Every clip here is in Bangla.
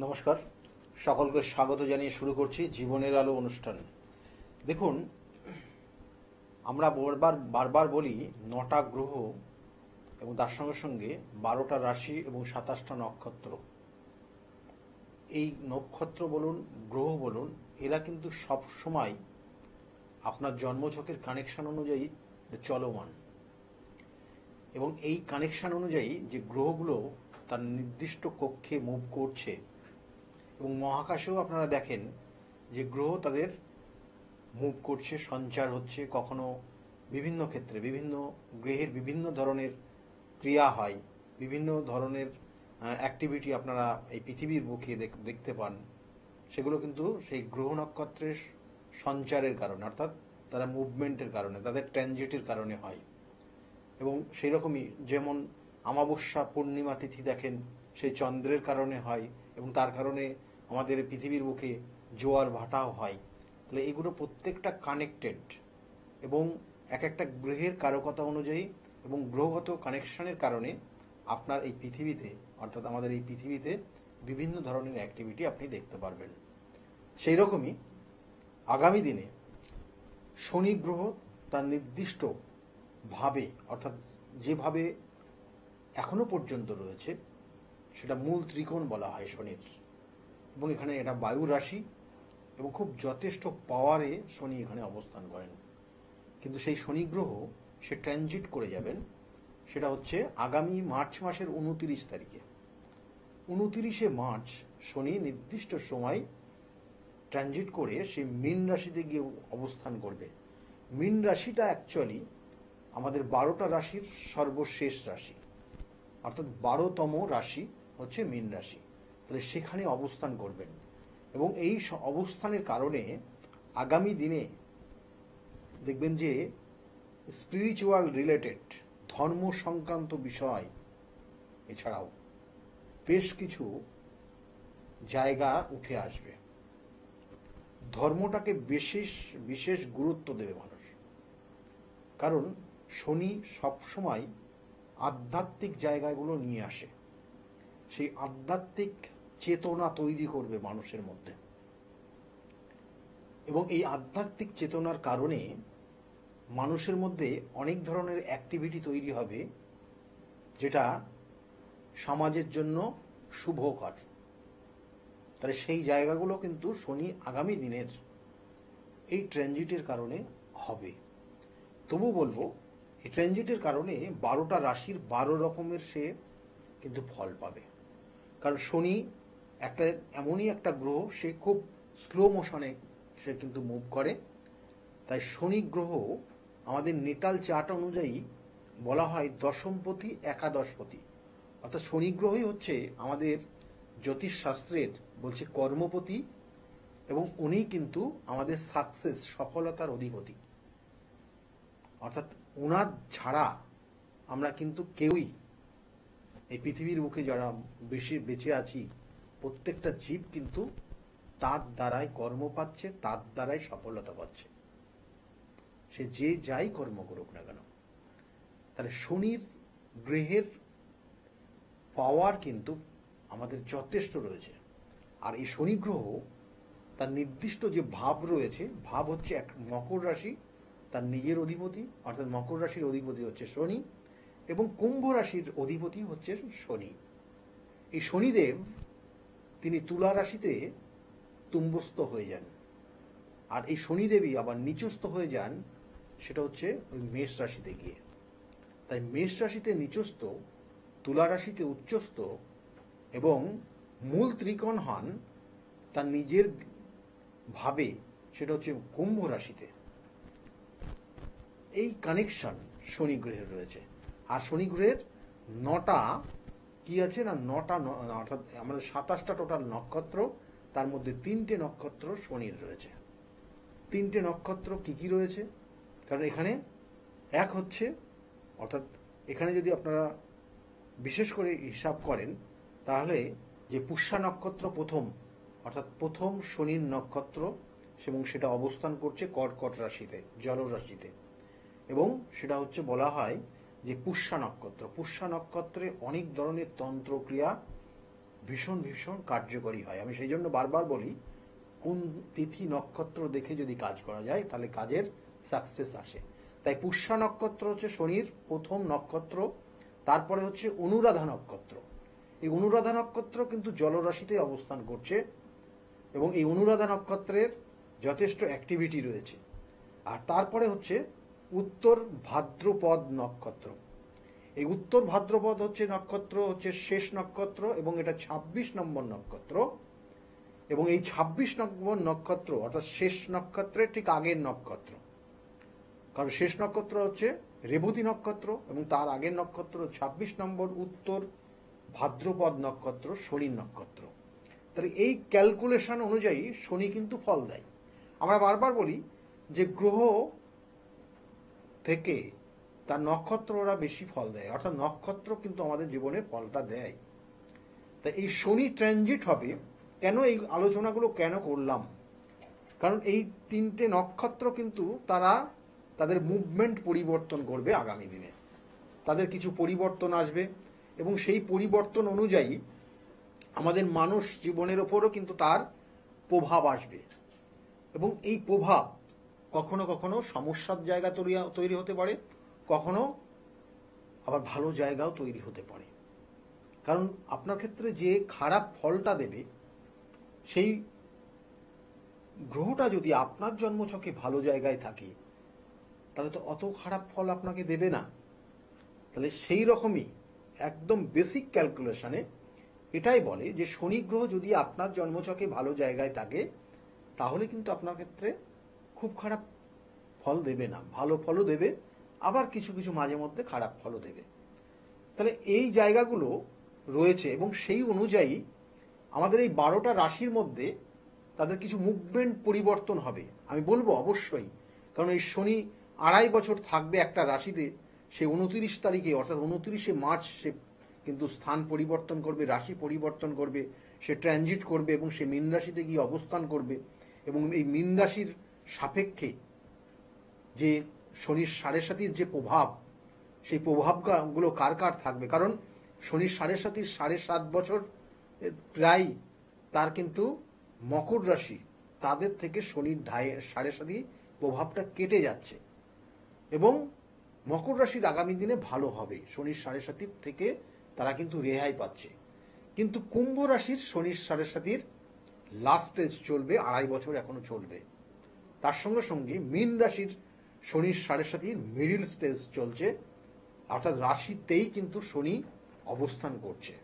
নমস্কার, সকলকে স্বাগত জানিয়ে শুরু করছি জীবনের আলো অনুষ্ঠান। দেখুন, আমরা বারবার বলি 9টা গ্রহ এবং তার সঙ্গে সঙ্গে 12টা রাশি এবং 27টা নক্ষত্র। এই নক্ষত্র বলুন, গ্রহ বলুন, এরা কিন্তু সব সময় আপনার জন্মছকের কানেকশন অনুযায়ী চলমান, এবং এই কানেকশন অনুযায়ী যে গ্রহগুলো তার নির্দিষ্ট কক্ষে মুভ করছে, এবং মহাকাশেও আপনারা দেখেন যে গ্রহ তাদের মুভ করছে, সঞ্চার হচ্ছে। কখনো বিভিন্ন ক্ষেত্রে বিভিন্ন গ্রহের বিভিন্ন ধরনের ক্রিয়া হয়, বিভিন্ন ধরনের অ্যাক্টিভিটি আপনারা এই পৃথিবীর বুকে দেখতে পান। সেগুলো কিন্তু সেই গ্রহ নক্ষত্রের সঞ্চারের কারণে, অর্থাৎ তারা মুভমেন্টের কারণে, তাদের ট্রানজিটের কারণে হয়। এবং সেই রকমই যেমন অমাবস্যা পূর্ণিমা তিথি দেখেন, সেই চন্দ্রের কারণে হয়, এবং তার কারণে আমাদের পৃথিবীর বুকে জোয়ার ভাটাও হয়। তাহলে এগুলো প্রত্যেকটা কানেক্টেড, এবং এক একটা গ্রহের কারকতা অনুযায়ী এবং গ্রহগত কানেকশনের কারণে আপনার এই পৃথিবীতে, অর্থাৎ আমাদের এই পৃথিবীতে বিভিন্ন ধরনের অ্যাক্টিভিটি আপনি দেখতে পারবেন। সেই রকমই আগামী দিনে শনি গ্রহ তার নির্দিষ্ট ভাবে, অর্থাৎ যেভাবে এখনো পর্যন্ত রয়েছে, সেটা মূল ত্রিকোণ বলা হয় শনির। এবং এখানে এটা বায়ু রাশি, এবং খুব যথেষ্ট পাওয়ারে শনি এখানে অবস্থান করেন। কিন্তু সেই শনি গ্রহ সে ট্রানজিট করে যাবেন, সেটা হচ্ছে আগামী মার্চ মাসের 29 তারিখে। 29শে মার্চ শনি নির্দিষ্ট সময় ট্রানজিট করে সে মীন রাশিতে গিয়ে অবস্থান করবে। মীন রাশিটা অ্যাকচুয়ালি আমাদের 12টা রাশির সর্বশেষ রাশি, অর্থাৎ 12তম রাশি হচ্ছে মীন রাশি। তাহলে সেখানে অবস্থান করবেন, এবং এই অবস্থানের কারণে আগামী দিনে দেখবেন যে স্পিরিচুয়াল রিলেটেড, ধর্ম সংক্রান্ত বিষয় এছাড়াও বেশ কিছু জায়গা উঠে আসবে। ধর্মটাকে বিশেষ গুরুত্ব দেবে মানুষ, কারণ শনি সবসময় আধ্যাত্মিক জায়গাগুলো নিয়ে আসে। সেই আধ্যাত্মিক চেতনা তৈরি করবে মানুষের মধ্যে, এবং এই আধ্যাত্মিক চেতনার কারণে মানুষের মধ্যে অনেক ধরনের অ্যাক্টিভিটি তৈরি হবে, যেটা সমাজের জন্য শুভকর। তাহলে সেই জায়গাগুলো কিন্তু শনি আগামী দিনের এই ট্রানজিটের কারণে হবে। তবু বলবো, এই ট্রানজিটের কারণে 12টা রাশির 12 রকমের সে কিন্তু ফল পাবে। কারণ শনি এমনই একটা গ্রহ, সে খুব স্লো মোশনে সে কিন্তু মুভ করে। তাই শনি গ্রহ আমাদের নেটাল চার্ট অনুযায়ী বলা হয় দশমপতি একাদশপতি, অর্থাৎ শনি গ্রহই হচ্ছে আমাদের জ্যোতিষশাস্ত্রের বলছে কর্মপতি, এবং উনি কিন্তু আমাদের সাকসেস, সফলতার অধিপতি। অর্থাৎ ওনার ছাড়া আমরা কিন্তু কেউই এই পৃথিবীর বুকে যারা বেঁচে আছি, প্রত্যেকটা জীব কিন্তু তার দ্বারাই কর্ম পাচ্ছে, তার দ্বারাই সফলতা পাচ্ছে, সে যে যাই কর্ম করুক না কেন। তাহলে শনির গ্রহের পাওয়ার কিন্তু আমাদের যথেষ্ট রয়েছে। আর এই শনি গ্রহ তার নির্দিষ্ট যে ভাব রয়েছে, ভাব হচ্ছে এক মকর রাশি, তার নিজের অধিপতি, অর্থাৎ মকর রাশির অধিপতি হচ্ছে শনি, এবং কুম্ভ রাশির অধিপতি হচ্ছে শনি। এই শনিদেব তিনি তুলা রাশিতে তুম্বস্থ হয়ে যান, আর এই শনিদেবী আবার নিচস্থ হয়ে যান, সেটা হচ্ছে ওই মেষ রাশিতে গিয়ে। তাই মেষ রাশিতে নিচস্থ, তুলা রাশিতে উচ্চস্থ, এবং মূল ত্রিকোণ হন তার নিজের ভাবে, সেটা হচ্ছে কুম্ভ রাশিতে। এই কানেকশন শনি গ্রহের রয়েছে। আর শনি গ্রহের 9টা কি আছে না, 9টা, অর্থাৎ আমাদের 27টা টোটাল নক্ষত্র, তার মধ্যে 3টে নক্ষত্র শনির রয়েছে। 3টে নক্ষত্র কি কি রয়েছে? কারণ এখানে এক হচ্ছে, অর্থাৎ এখানে যদি আপনারা বিশেষ করে হিসাব করেন, তাহলে যে পুষ্যা নক্ষত্র প্রথম, অর্থাৎ প্রথম শনির নক্ষত্র, এবং সেটা অবস্থান করছে কর্কট রাশিতে, জল রাশিতে, এবং সেটা হচ্ছে বলা হয় যে পুষ্যা নক্ষত্র। পুষ্যা নক্ষত্রে অনেক ধরনের তন্ত্রক্রিয়া ভীষণ ভীষণ কার্যকরী হয়। আমি সেই জন্য বারবার বলি, কোন তিথি নক্ষত্র দেখে যদি কাজ করা যায় তাহলে কাজের সাকসেস আসে। তাই পুষ্যা নক্ষত্র হচ্ছে শনির প্রথম নক্ষত্র, তারপরে হচ্ছে অনুরাধা নক্ষত্র। এই অনুরাধা নক্ষত্র কিন্তু জলরাশিতে অবস্থান করছে এবং এই অনুরাধা নক্ষত্রের যথেষ্ট অ্যাক্টিভিটি রয়েছে। আর তারপরে হচ্ছে উত্তর ভাদ্রপদ নক্ষত্র। এই উত্তর ভাদ্রপদ হচ্ছে নক্ষত্র হচ্ছে শেষ নক্ষত্র এবং এটা ২৬ নম্বর নক্ষত্র। এবং এই ২৬ নম্বর নক্ষত্র অর্থাৎ শেষ নক্ষত্রের ঠিক আগের নক্ষত্র, কারণ শেষ নক্ষত্র হচ্ছে রেবতী নক্ষত্র এবং তার আগের নক্ষত্র ২৬ নম্বর উত্তর ভাদ্রপদ নক্ষত্র, শনির নক্ষত্র। তাহলে এই ক্যালকুলেশন অনুযায়ী শনি কিন্তু ফল দেয়। আমরা বারবার বলি যে গ্রহ থেকে তার নক্ষত্ররা বেশি ফল দেয়, অর্থাৎ নক্ষত্র কিন্তু আমাদের জীবনে ফলটা দেয়। তাই এই শনি ট্রানজিট হবে কেন, এই আলোচনাগুলো কেন করলাম, কারণ এই তিনটে নক্ষত্র কিন্তু তারা তাদের মুভমেন্ট পরিবর্তন করবে আগামী দিনে, তাদের কিছু পরিবর্তন আসবে এবং সেই পরিবর্তন অনুযায়ী আমাদের মানুষ জীবনের ওপরও কিন্তু তার প্রভাব আসবে। এবং এই প্রভাব কখনো কখনো সমস্যার জায়গা তৈরি হতে পারে, কখনো আবার ভালো জায়গাও তৈরি হতে পারে। কারণ আপনার ক্ষেত্রে যে খারাপ ফলটা দেবে সেই গ্রহটা যদি আপনার জন্মছকে ভালো জায়গায় থাকে তাহলে তো অত খারাপ ফল আপনাকে দেবে না। তাহলে সেই রকমই একদম বেসিক ক্যালকুলেশনে এটাই বলে যে শনি গ্রহ যদি আপনার জন্মছকে ভালো জায়গায় থাকে তাহলে কিন্তু আপনার ক্ষেত্রে খুব খারাপ ফল দেবে না, ভালো ফলও দেবে, আবার কিছু কিছু মাঝে মধ্যে খারাপ ফলও দেবে। তাহলে এই জায়গাগুলো রয়েছে এবং সেই অনুযায়ী আমাদের এই ১২টা রাশির মধ্যে তাদের কিছু মুভমেন্ট পরিবর্তন হবে। আমি বলবো অবশ্যই, কারণ এই শনি ২.৫ বছর থাকবে একটা রাশিতে। সে ২৯ তারিখে অর্থাৎ ২৯শে মার্চ সে কিন্তু স্থান পরিবর্তন করবে, রাশি পরিবর্তন করবে, সে ট্রানজিট করবে এবং সে মীন রাশিতে গিয়ে অবস্থান করবে। এবং এই মীন রাশির সাপেক্ষে যে শনির ৭.৭-র যে প্রভাব, সেই প্রভাবগুলো কার কার থাকবে, কারণ শনির ৭.৭-র ৭.৫ বছর প্রায় তার কিন্তু মকর রাশি, তাদের থেকে শনির ৭.৭ প্রভাবটা কেটে যাচ্ছে এবং মকর রাশির আগামী দিনে ভালো হবে, শনির ৭.৭ থেকে তারা কিন্তু রেহাই পাচ্ছে। কিন্তু কুম্ভ রাশির শনির ৭.৭-র লাস্ট স্টেজ চলবে, ২.৫ বছর এখনো চলবে। তার সঙ্গে সঙ্গে মীন রাশির শনির ৭.৭-র মিডিল স্টেজ চলছে, অর্থাৎ রাশিতেই কিন্তু শনি অবস্থান করছে।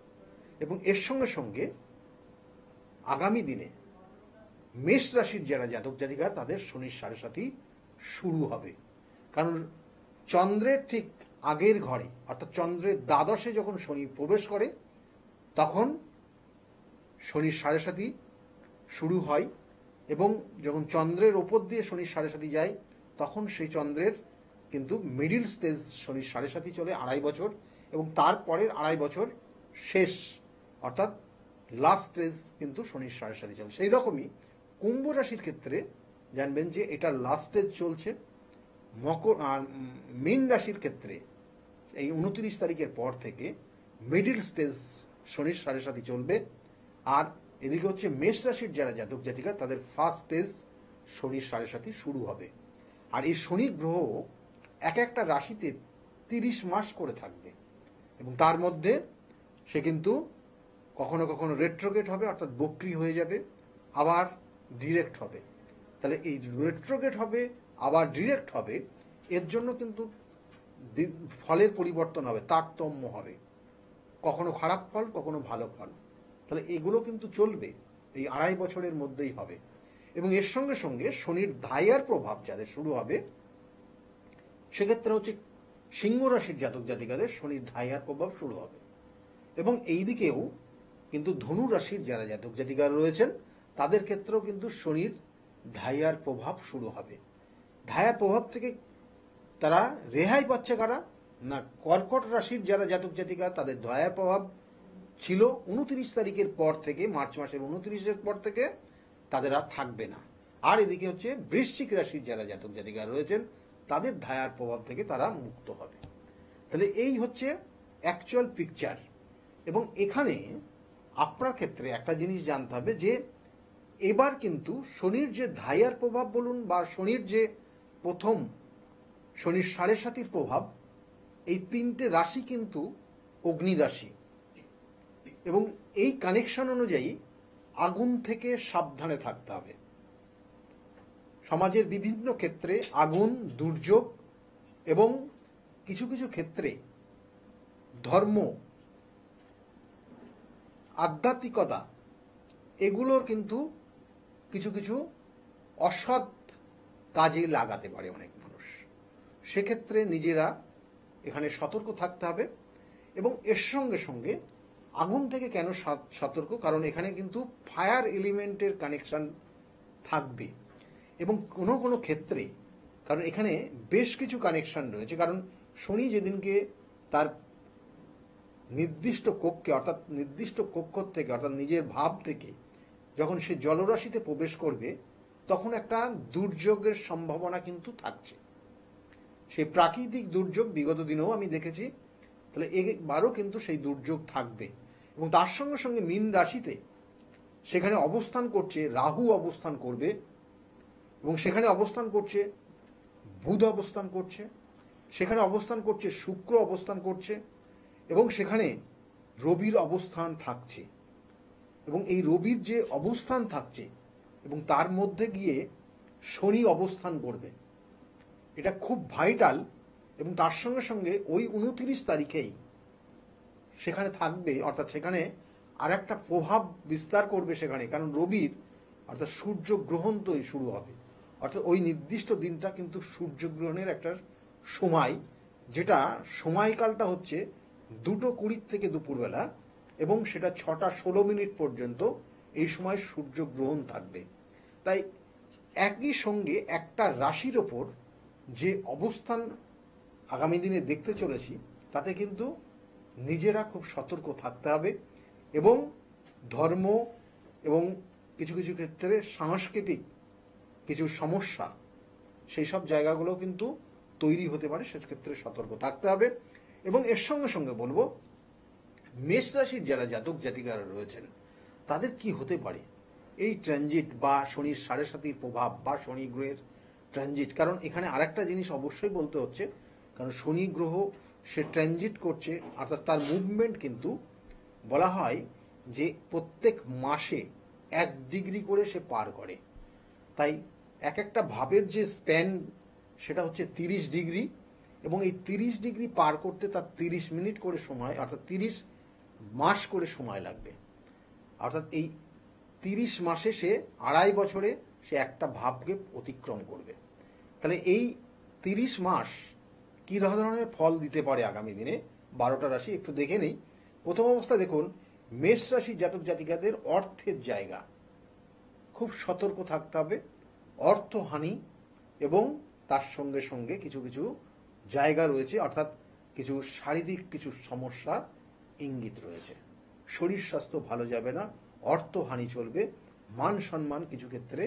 এবং এর সঙ্গে সঙ্গে আগামী দিনে মেষ রাশির যারা জাতক জাতিকা তাদের শনির ৭.৭ শুরু হবে, কারণ চন্দ্রের ঠিক আগের ঘরে অর্থাৎ চন্দ্রের দ্বাদশে যখন শনি প্রবেশ করে তখন শনির ৭.৭ শুরু হয় এবং যখন চন্দ্রের ওপর দিয়ে শনির ৭.৭ যায় তখন সেই চন্দ্রের কিন্তু মিডিল স্টেজ শনির ৭.৭ চলে ২.৫ বছর এবং তারপরের ২.৫ বছর শেষ অর্থাৎ লাস্ট স্টেজ কিন্তু শনির ৭.৭ চলে। সেই রকমই কুম্ভ রাশির ক্ষেত্রে জানবেন যে এটা লাস্ট স্টেজ চলছে। মকর আর মীন রাশির ক্ষেত্রে এই ২৯ তারিখের পর থেকে মিডিল স্টেজ শনির ৭.৭ চলবে। আর এদিকে হচ্ছে মেষ রাশির যারা জাতক জাতিকা তাদের ফার্স্ট স্টেজ শনির ৭.৭ শুরু হবে। আর এই শনি গ্রহ এক একটা রাশিতে ৩০ মাস করে থাকবে এবং তার মধ্যে সে কিন্তু কখনো কখনো রেট্রোগেট হবে অর্থাৎ বক্রি হয়ে যাবে, আবার ডিরেক্ট হবে। তাহলে এই রেট্রোগেট হবে আবার ডিরেক্ট হবে, এর জন্য কিন্তু ফলের পরিবর্তন হবে, তারতম্য হবে, কখনো খারাপ ফল কখনো ভালো ফল। তাহলে এগুলো কিন্তু চলবে, এই ২.৫ বছরের মধ্যেই হবে। এবং এর সঙ্গে সঙ্গে শনির ধাইয়ার প্রভাব যাদের শুরু হবে সেক্ষেত্রে হচ্ছে সিংহ রাশির জাতক জাতিকাদের শনির ধাইয়ার প্রভাব শুরু হবে। এবং এই দিকেও কিন্তু ধনু রাশির যারা জাতক জাতিকারা রয়েছেন তাদের ক্ষেত্রেও কিন্তু শনির ধাইয়ার প্রভাব শুরু হবে। ধাইয়ার প্রভাব থেকে তারা রেহাই পাচ্ছে কারা না, কর্কট রাশির যারা জাতক জাতিকা তাদের ধাইয়ার প্রভাব ছিল ২৯ তারিখের পর থেকে, মার্চ মাসের ২৯-এর পর থেকে তাদের আর থাকবে না। আর এদিকে হচ্ছে বৃশ্চিক রাশির যারা জাতক জাতিকা রয়েছেন তাদের ধাইয়ার প্রভাব থেকে তারা মুক্ত হবে। তাহলে এই হচ্ছে অ্যাকচুয়াল পিকচার। এবং এখানে আপনার ক্ষেত্রে একটা জিনিস জানতে হবে যে এবার কিন্তু শনির যে ধাইয়ার প্রভাব বলুন বা শনির যে প্রথম শনির সাড়ে সাতির প্রভাব, এই তিনটে রাশি কিন্তু অগ্নি রাশি এবং এই কানেকশন অনুযায়ী আগুন থেকে সাবধানে থাকতে হবে। সমাজের বিভিন্ন ক্ষেত্রে আগুন, দুর্যোগ এবং কিছু কিছু ক্ষেত্রে ধর্ম, আধ্যাত্মিকতা, এগুলোর কিন্তু কিছু কিছু অসৎ কাজে লাগাতে পারে অনেক মানুষ। সেক্ষেত্রে নিজেরা এখানে সতর্ক থাকতে হবে। এবং এর সঙ্গে সঙ্গে আগুন থেকে কেন সতর্ক, কারণ এখানে কিন্তু ফায়ার এলিমেন্টের কানেকশন থাকবে এবং কোনো কোনো ক্ষেত্রে, কারণ এখানে বেশ কিছু কানেকশন রয়েছে। কারণ শনি যেদিনকে তার নির্দিষ্ট কক্ষে অর্থাৎ নির্দিষ্ট কক্ষ থেকে অর্থাৎ নিজের ভাব থেকে যখন সে জলরাশিতে প্রবেশ করবে, তখন একটা দুর্যোগের সম্ভাবনা কিন্তু থাকছে। সেই প্রাকৃতিক দুর্যোগ বিগত দিনেও আমি দেখেছি, তাহলে এবারও কিন্তু সেই দুর্যোগ থাকবে। এবং তার সঙ্গে সঙ্গে মীন রাশিতে সেখানে অবস্থান করছে রাহু, অবস্থান করবে এবং সেখানে অবস্থান করছে বুধ, অবস্থান করছে সেখানে অবস্থান করছে শুক্র, অবস্থান করছে এবং সেখানে রবির অবস্থান থাকছে। এবং এই রবির যে অবস্থান থাকছে এবং তার মধ্যে গিয়ে শনি অবস্থান করবে, এটা খুব ভাইটাল। এবং তার সঙ্গে সঙ্গে ওই 29 তারিখেই সেখানে থাকবে, অর্থাৎ সেখানে আর একটা প্রভাব বিস্তার করবে সেখানে, কারণ রবির অর্থাৎ সূর্যগ্রহণ তো শুরু হবে। অর্থাৎ ওই নির্দিষ্ট দিনটা কিন্তু সূর্যগ্রহণের একটা সময়, যেটা সময়কালটা হচ্ছে 2:20 থেকে দুপুরবেলা এবং সেটা 6:16 পর্যন্ত এই সময় সূর্যগ্রহণ থাকবে। তাই একই সঙ্গে একটা রাশির ওপর যে অবস্থান আগামী দিনে দেখতে চলেছি, তাতে কিন্তু নিজেরা খুব সতর্ক থাকতে হবে এবং ধর্ম এবং কিছু কিছু ক্ষেত্রে সাংস্কৃতিক কিছু সমস্যা, সেই সব জায়গাগুলো কিন্তু তৈরি হতে পারে, সেক্ষেত্রে সতর্ক থাকতে হবে। এবং এর সঙ্গে সঙ্গে বলবো, মেষ রাশির যারা জাতক জাতিকারা রয়েছেন তাদের কি হতে পারে এই ট্রানজিট বা শনির সাড়ে সাতির প্রভাব বা শনি গ্রহের ট্রানজিট। কারণ এখানে আরেকটা জিনিস অবশ্যই বলতে হচ্ছে, কারণ শনি গ্রহ সে ট্রানজিট করছে, অর্থাৎ তার মুভমেন্ট কিন্তু বলা হয় যে প্রত্যেক মাসে 1 ডিগ্রি করে সে পার করে। তাই এক একটা ভাবের যে স্প্যান সেটা হচ্ছে 30 ডিগ্রি এবং এই 30 ডিগ্রি পার করতে তার 30 মিনিট করে সময়, অর্থাৎ 30 মাস করে সময় লাগবে। অর্থাৎ এই 30 মাসে সে 2.5 বছরে সে একটা ভাবকে অতিক্রম করবে। তাহলে এই 30 মাস কি ধরনের ফল দিতে পারে আগামী দিনে 12টা রাশি একটু দেখে নেই। প্রথম অবস্থা দেখুন, মেষ রাশি জাতক জাতিকাদের অর্থের জায়গা খুব সতর্ক থাকতে হবে। অর্থহানি এবং তার সঙ্গে সঙ্গে কিছু কিছু জায়গা রয়েছে, অর্থাৎ কিছু শারীরিক কিছু সমস্যার ইঙ্গিত রয়েছে। শরীর স্বাস্থ্য ভালো যাবে না, অর্থহানি চলবে, মান সম্মান কিছু ক্ষেত্রে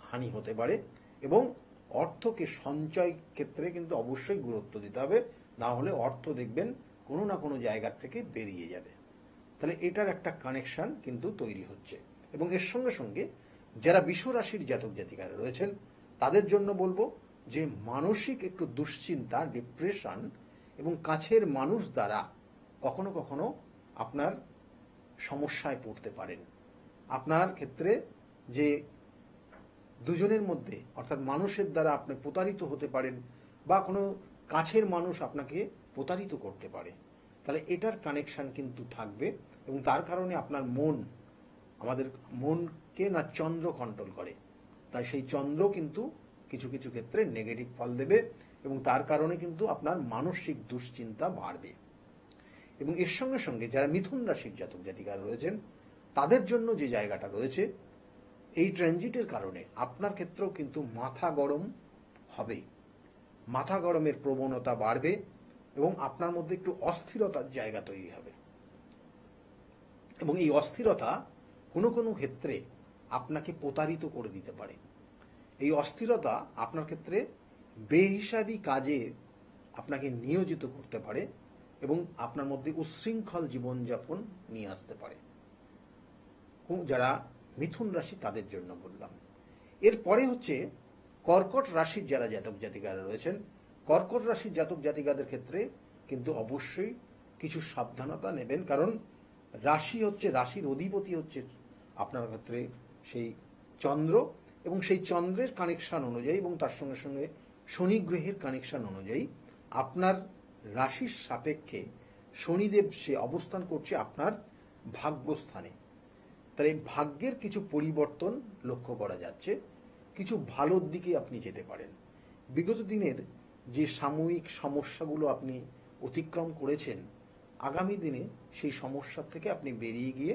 হানি হতে পারে এবং অর্থকে সঞ্চয় ক্ষেত্রে কিন্তু অবশ্যই গুরুত্ব দিতে হবে, না হলে অর্থ দেখবেন কোনো না কোনো জায়গা থেকে বেরিয়ে যাবে। তাহলে এটার একটা কানেকশন কিন্তু তৈরি হচ্ছে। এবং এর সঙ্গে সঙ্গে যারা বৃষ রাশির জাতক জাতিকারা রয়েছেন তাদের জন্য বলবো যে মানসিক একটু দুশ্চিন্তা, ডিপ্রেশন এবং কাছের মানুষ দ্বারা কখনো কখনো আপনার সমস্যায় পড়তে পারেন। আপনার ক্ষেত্রে যে দুজনের মধ্যে অর্থাৎ মানুষের দ্বারা আপনি প্রতারিত হতে পারেন বা কোনো কাছের মানুষ আপনাকে প্রতারিত করতে পারে, তাহলে এটার কানেকশন কিন্তু থাকবে। এবং তার কারণে আপনার মন, আমাদের মনকে না চন্দ্র কন্ট্রোল করে, তাই সেই চন্দ্র কিন্তু কিছু কিছু ক্ষেত্রে নেগেটিভ ফল দেবে এবং তার কারণে কিন্তু আপনার মানসিক দুশ্চিন্তা বাড়বে। এবং এর সঙ্গে সঙ্গে যারা মিথুন রাশির জাতক জাতিকারা রয়েছেন তাদের জন্য যে জায়গাটা রয়েছে, এই ট্রানজিটের কারণে আপনার ক্ষেত্রেও কিন্তু মাথা গরম হবে, মাথা গরমের প্রবণতা বাড়বে এবং আপনার মধ্যে একটু অস্থিরতার জায়গা তৈরি হবে। এবং এই অস্থিরতা কোনো কোনো ক্ষেত্রে আপনাকে প্রতারিত করে দিতে পারে। এই অস্থিরতা আপনার ক্ষেত্রে বেহিসাবি কাজে আপনাকে নিয়োজিত করতে পারে এবং আপনার মধ্যে উচ্ছৃঙ্খল জীবনযাপন নিয়ে আসতে পারে। যারা মিথুন রাশি তাদের জন্য বললাম। এরপরে হচ্ছে কর্কট রাশির যারা জাতক জাতিকারা রয়েছেন, কর্কট রাশির জাতক জাতিকাদের ক্ষেত্রে কিন্তু অবশ্যই কিছু সাবধানতা নেবেন, কারণ রাশি হচ্ছে, রাশির অধিপতি হচ্ছে আপনার ক্ষেত্রে সেই চন্দ্র, এবং সেই চন্দ্রের কানেকশন অনুযায়ী এবং তার সঙ্গে সঙ্গে শনি গ্রহের কানেকশন অনুযায়ী আপনার রাশির সাপেক্ষে শনিদেব সে অবস্থান করছে আপনার ভাগ্যস্থানে। তাই ভাগ্যের কিছু পরিবর্তন লক্ষ্য করা যাচ্ছে, কিছু ভালোর দিকে আপনি যেতে পারেন। বিগত দিনের যে সাময়িক সমস্যাগুলো আপনি অতিক্রম করেছেন, আগামী দিনে সেই সমস্যার থেকে আপনি বেরিয়ে গিয়ে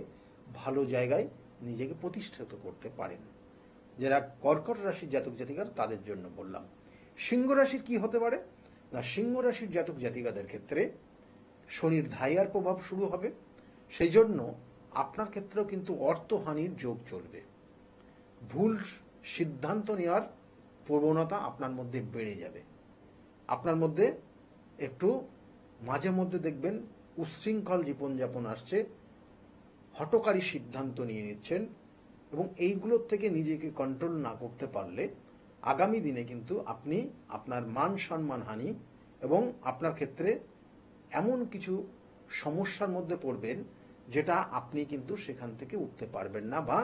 ভালো জায়গায় নিজেকে প্রতিষ্ঠিত করতে পারেন। যারা কর্কট রাশির জাতক জাতিকার তাদের জন্য বললাম। সিংহ রাশির কি হতে পারে না, সিংহ রাশির জাতক জাতিকাদের ক্ষেত্রে শনির ধাইয়ার প্রভাব শুরু হবে, সেই জন্য আপনার ক্ষেত্রেও কিন্তু অর্থহানির যোগ চলবে। ভুল সিদ্ধান্ত নেওয়ার প্রবণতা আপনার মধ্যে বেড়ে যাবে। আপনার মধ্যে একটু মাঝে মধ্যে দেখবেন উচ্ছৃঙ্খল জীবনযাপন আসছে, হঠকারী সিদ্ধান্ত নিয়ে নিচ্ছেন, এবং এইগুলোর থেকে নিজেকে কন্ট্রোল না করতে পারলে আগামী দিনে কিন্তু আপনি আপনার মান সম্মান হানি এবং আপনার ক্ষেত্রে এমন কিছু সমস্যার মধ্যে পড়বেন যেটা আপনি কিন্তু সেখান থেকে উঠতে পারবেন না, বা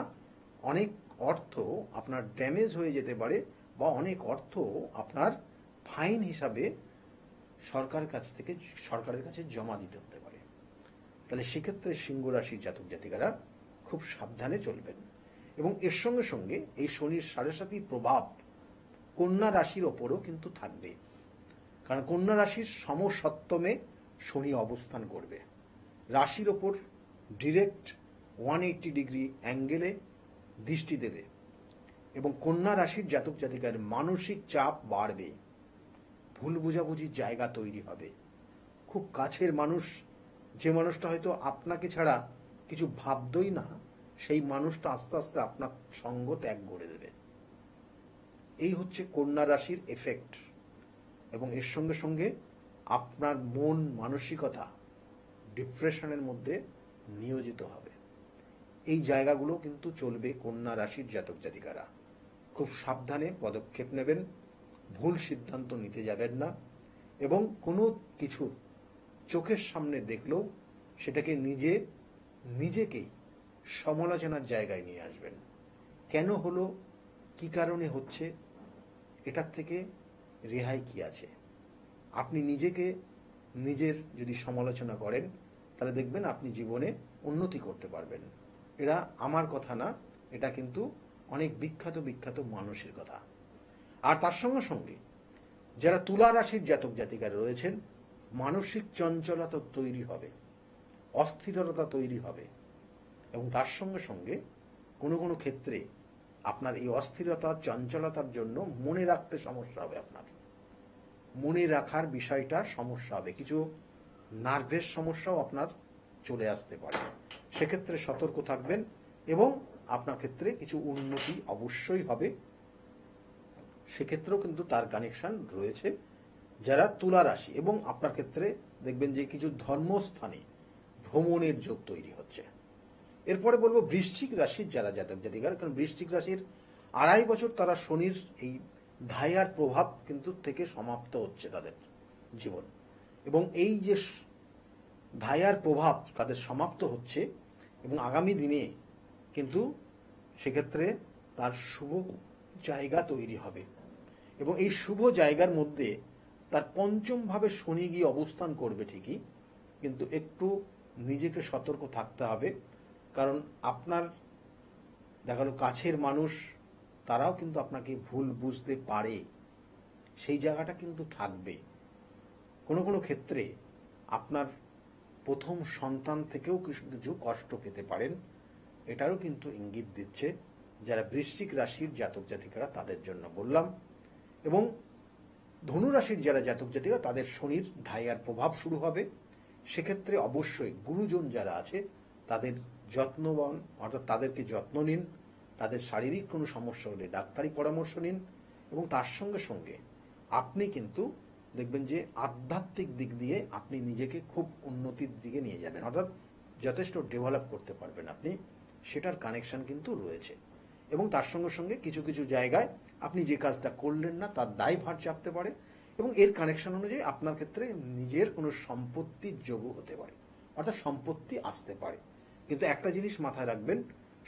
অনেক অর্থ আপনার ড্যামেজ হয়ে যেতে পারে, বা অনেক অর্থ আপনার ফাইন হিসাবে সরকারের কাছে জমা দিতে হতে পারে। তাহলে সেক্ষেত্রে সিংহ রাশির জাতক জাতিকারা খুব সাবধানে চলবেন। এবং এর সঙ্গে সঙ্গে এই শনির 7.5 প্রভাব কন্যা রাশির ওপরও কিন্তু থাকবে, কারণ কন্যা রাশির সমসপ্তমে শনি অবস্থান করবে, রাশির ওপর ডিরেক্ট 180 ডিগ্রি অ্যাঙ্গেলে দৃষ্টি দেবে, এবং কন্যা রাশির জাতক জাতিকার মানসিক চাপ বাড়বে, ভুল বোঝাবুঝির জায়গা তৈরি হবে। খুব কাছের মানুষ, যে মানুষটা হয়তো আপনাকে ছাড়া কিছু ভাবতই না, সেই মানুষটা আস্তে আস্তে আপনার সঙ্গ ত্যাগ করে দেবে। এই হচ্ছে কন্যা রাশির এফেক্ট। এবং এর সঙ্গে সঙ্গে আপনার মন মানসিকতা ডিপ্রেশনের মধ্যে নিয়োজিত হবে। এই জায়গাগুলো কিন্তু চলবে কন্যা রাশির জাতক জাতিকারা। খুব সাবধানে পদক্ষেপ নেবেন, ভুল সিদ্ধান্ত নিতে যাবেন না, এবং কোনো কিছু চোখের সামনে দেখলেও সেটাকে নিজেকেই সমালোচনার জায়গায় নিয়ে আসবেন। কেন হলো, কি কারণে হচ্ছে, এটার থেকে রেহাই কি আছে? আপনি নিজের যদি সমালোচনা করেন, তাহলে দেখবেন আপনি জীবনে উন্নতি করতে পারবেন। এরা আমার কথা না, এটা কিন্তু অনেক বিখ্যাত মানুষের কথা। আর তার সঙ্গে সঙ্গে যারা তুলা রাশির জাতক জাতিকারা রয়েছেন, মানসিক চঞ্চলতা তৈরি হবে, অস্থিরতা তৈরি হবে, এবং তার সঙ্গে সঙ্গে কোনো ক্ষেত্রে আপনার এই অস্থিরতা চঞ্চলতার জন্য মনে রাখতে সমস্যা হবে, আপনার মনে রাখার বিষয়টা সমস্যা হবে, কিছু নার্ভের সমস্যাও আপনার চলে আসতে পারে। সেক্ষেত্রে সতর্ক থাকবেন, এবং আপনার ক্ষেত্রে কিছু উন্নতি অবশ্যই হবে। সেক্ষেত্রেও কিন্তু তার কানেকশন রয়েছে যারা তুলা রাশি, এবং আপনার ক্ষেত্রে দেখবেন যে কিছু ধর্মস্থানে ভ্রমণের যোগ তৈরি হচ্ছে। এরপরে বলবো বৃশ্চিক রাশির যারা জাতক জাতিকার, কারণ বৃশ্চিক রাশির 2.5 বছর তারা শনির এই ধাইয়ার প্রভাব কিন্তু থেকে সমাপ্ত হচ্ছে তাদের জীবন, এবং এই যে ধাইয়ার প্রভাব তাদের সমাপ্ত হচ্ছে, এবং আগামী দিনে কিন্তু সেক্ষেত্রে তার শুভ জায়গা তৈরি হবে, এবং এই শুভ জায়গার মধ্যে তার পঞ্চমভাবে শনি গিয়ে অবস্থান করবে ঠিকই, কিন্তু একটু নিজেকে সতর্ক থাকতে হবে, কারণ আপনার দেখালো কাছের মানুষ তারাও কিন্তু আপনাকে ভুল বুঝতে পারে, সেই জায়গাটা কিন্তু থাকবে। কোনো ক্ষেত্রে আপনার প্রথম সন্তান থেকেও কিছু কষ্ট পেতে পারেন, এটারও কিন্তু ইঙ্গিত দিচ্ছে যারা বৃশ্চিক রাশির জাতক জাতিকারা তাদের জন্য বললাম। এবং ধনু রাশির যারা জাতক জাতিকা, তাদের শনির ধাইয়ার প্রভাব শুরু হবে। সেক্ষেত্রে অবশ্যই গুরুজন যারা আছে তাদের যত্নবান, অর্থাৎ তাদেরকে যত্ন নিন, তাদের শারীরিক কোনো সমস্যা হলে ডাক্তারি পরামর্শ নিন, এবং তার সঙ্গে সঙ্গে আপনি কিন্তু দেখবেন যে আধ্যাত্মিক দিক দিয়ে আপনি নিজেকে খুব উন্নতির দিকে নিয়ে যাবেন, অর্থাৎ যথেষ্ট ডেভেলপ করতে পারবেন আপনি সেটার কানেকশন কিন্তু রয়েছে। এবং তার সঙ্গে সঙ্গে কিছু কিছু জায়গায় আপনি যে কাজটা করলেন না তার দায়ভার চাপতে পারে, এবং এর কানেকশন অনুযায়ী আপনার ক্ষেত্রে নিজের কোনো সম্পত্তির যোগও হতে পারে, অর্থাৎ সম্পত্তি আসতে পারে। কিন্তু একটা জিনিস মাথায় রাখবেন,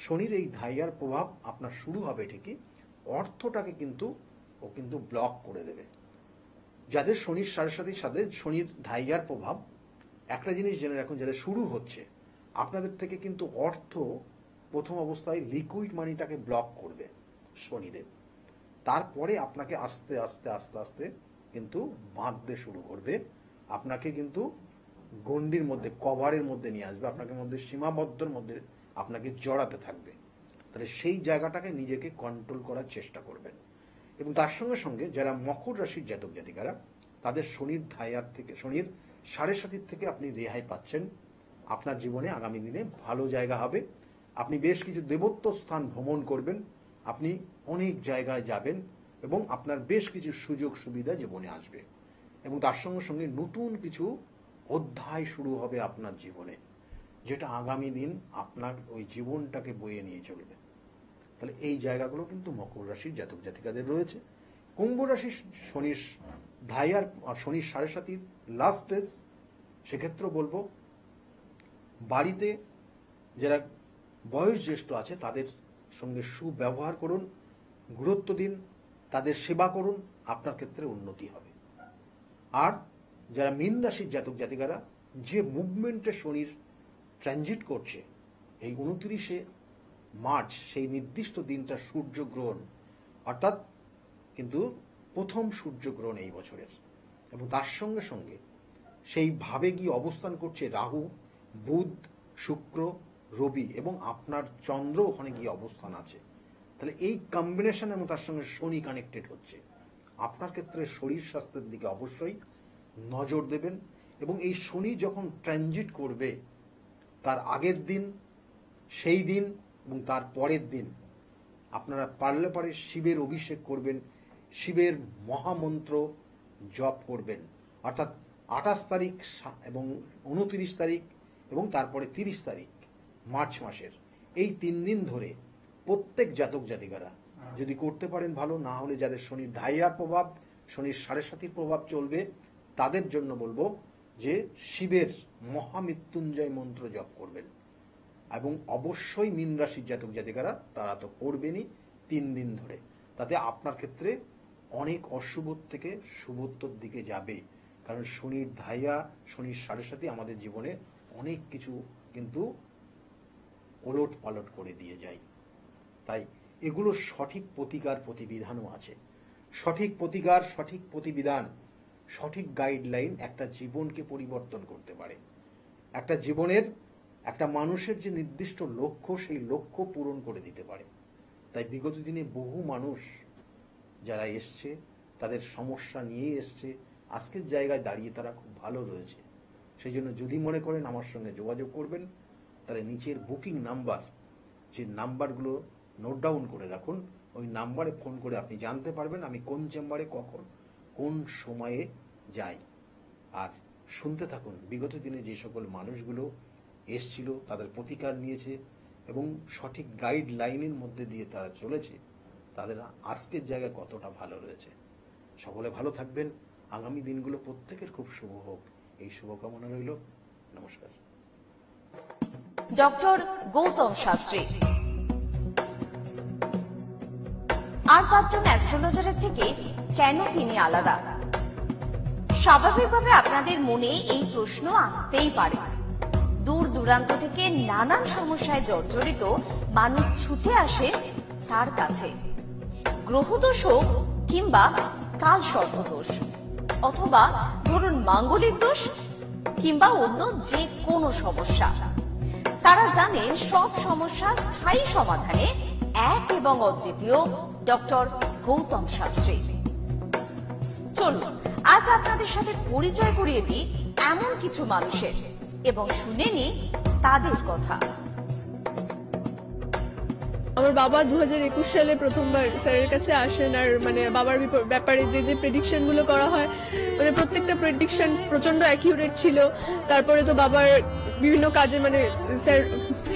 শনির এই ধাইয়ার প্রভাব আপনার শুরু হবে ঠিকই, অর্থটাকে কিন্তু ও কিন্তু ব্লক করে দেবে। যাদের শনির সাথে শনির ধাইয়ার প্রভাব, একটা জিনিস জেনে রাখুন, যাদের শুরু হচ্ছে আপনাদের থেকে কিন্তু অর্থ প্রথম অবস্থায় লিকুইড মানিটাকে ব্লক করবে শনিদেব, তারপরে আপনাকে আস্তে আস্তে আস্তে আস্তে কিন্তু বাঁধতে শুরু করবে, আপনাকে কিন্তু গণ্ডির মধ্যে, কভারের মধ্যে নিয়ে আসবে, আপনাকে মধ্যে সীমাবদ্ধর মধ্যে আপনাকে জড়াতে থাকবে। তাহলে সেই জায়গাটাকে নিজেকে কন্ট্রোল করার চেষ্টা করবেন। এবং তার সঙ্গে সঙ্গে যারা মকর রাশির জাতক জাতিকারা, তাদের শনির ধাইয়ার থেকে, শনির 7.5 থেকে আপনি রেহাই পাচ্ছেন। আপনার জীবনে আগামী দিনে ভালো জায়গা হবে, আপনি বেশ কিছু দেবত্ব স্থান ভ্রমণ করবেন, আপনি অনেক জায়গায় যাবেন, এবং আপনার বেশ কিছু সুযোগ সুবিধা জীবনে আসবে। এবং তার সঙ্গে সঙ্গে নতুন কিছু অধ্যায় শুরু হবে আপনার জীবনে, যেটা আগামী দিন আপনার ওই জীবনটাকে বয়ে নিয়ে চলবে। তাহলে এই জায়গাগুলো কিন্তু মকর রাশির জাতক জাতিকাদের রয়েছে। কুম্ভ রাশির শনির ধাইয়ার, শনির 7.5 লাস্ট স্টেজ, সেক্ষেত্রে বলবো বাড়িতে যারা বয়স জ্যেষ্ঠ আছে তাদের সঙ্গে সুব্যবহার করুন, গুরুত্ব দিন, তাদের সেবা করুন, আপনার ক্ষেত্রে উন্নতি হবে। আর যারা মীন রাশির জাতক জাতিকারা, যে মুভমেন্টে শনির ট্রানজিট করছে, এই 29শে মার্চ সেই নির্দিষ্ট দিনটা সূর্যগ্রহণ, অর্থাৎ কিন্তু প্রথম সূর্যগ্রহণ এই বছরের, এবং তার সঙ্গে সঙ্গে সেইভাবে গিয়ে অবস্থান করছে রাহু, বুধ, শুক্র, রবি, এবং আপনার চন্দ্র ওখানে গিয়ে অবস্থান আছে। তাহলে এই কম্বিনেশন এবং তার সঙ্গে শনি কানেক্টেড হচ্ছে, আপনার ক্ষেত্রে শরীর স্বাস্থ্যের দিকে অবশ্যই নজর দেবেন। এবং এই শনি যখন ট্রানজিট করবে তার আগের দিন, সেই দিন এবং তার পরের দিন আপনারা পারলে পারে শিবের অভিষেক করবেন, শিবের মহামন্ত্র জপ করবেন। অর্থাৎ 28 তারিখ এবং 29 তারিখ এবং তারপরে 30 তারিখ মার্চ মাসের এই 3 দিন ধরে প্রত্যেক জাতক জাতিকারা যদি করতে পারেন ভালো, না হলে যাদের শনির ধাইয়ার প্রভাব, শনির 7.5 প্রভাব চলবে, তাদের জন্য বলবো যে শিবের মহামৃত্যুঞ্জয় মন্ত্র জপ করবেন। এবং অবশ্যই মীন রাশির জাতক জাতিকারা তারা তো করবেনই 3 দিন ধরে, তাতে আপনার ক্ষেত্রে অনেক অশুভ থেকে শুভত্বর দিকে যাবে। কারণ শনির ধাইয়া, শনির 7.5 আমাদের জীবনে অনেক কিছু কিন্তু ওলট পালট করে দিয়ে যায়। তাই এগুলো সঠিক প্রতিকার প্রতিবিধানও আছে। সঠিক প্রতিকার, সঠিক প্রতিবিধান, সঠিক গাইডলাইন একটা জীবনকে পরিবর্তন করতে পারে। একটা জীবনের, একটা মানুষের যে নির্দিষ্ট লক্ষ্য, সেই লক্ষ্য পূরণ করে দিতে পারে। তাই বিগত দিনে বহু মানুষ যারা এসছে তাদের সমস্যা নিয়ে এসছে, আজকের জায়গায় দাঁড়িয়ে তারা খুব ভালো রয়েছে। সেই জন্য যদি মনে করেন আমার সঙ্গে যোগাযোগ করবেন, তাহলে নিচের বুকিং নাম্বার, যে নাম্বারগুলো নোট ডাউন করে রাখুন, ওই নাম্বারে ফোন করে আপনি জানতে পারবেন আমি কোন চেম্বারে কখন কোন সময়ে যাই। আর শুনতে থাকুন বিগত দিনে যে সকল মানুষগুলো এসছিল, তাদের প্রতিকার নিয়েছে এবং সঠিক গাইডলাইনের মধ্যে দিয়ে তারা চলেছে, তাদের আজকের জায়গায় কতটা ভালো রয়েছে। সকলে ভালো থাকবেন, আগামী দিনগুলো প্রত্যেকের খুব শুভ হোক, এই শুভকামনা রইল। নমস্কার। ডক্টর গৌতম শাস্ত্রী আর 5 জন অ্যাস্ট্রোলজারের থেকে কেন তিনি আলাদা? স্বাভাবিকভাবে আপনাদের মনে এই প্রশ্ন আসতেই পারে। দূর দূরান্ত থেকে নানান সমস্যায় জর্জরিত মানুষ ছুটে আসে তার কাছে। গ্রহদোষ হোক কিংবা কাল সর্পদোষ, অথবা ধরুন মাঙ্গলিক দোষ কিংবা অন্য যে কোনো সমস্যা, তারা জানে সব সমস্যা স্থায়ী সমাধানে এক এবং অদ্বিতীয় ডক্টর গৌতম শাস্ত্রী। চলুন আজ আপনাদের সাথে পরিচয় করিয়ে দিই এমন কিছু মানুষের এবং শুনে নিই তাদের কথা। আমার বাবা 2021 সালে প্রথমবার স্যারের কাছে আসেন, আর মানে বাবার ব্যাপারে যে যে প্রেডিকশন গুলো করা হয়, মানে প্রত্যেকটা প্রেডিকশন প্রচন্ড অ্যাকিউরেট ছিল। তারপরে তো বাবার বিভিন্ন কাজে মানে স্যার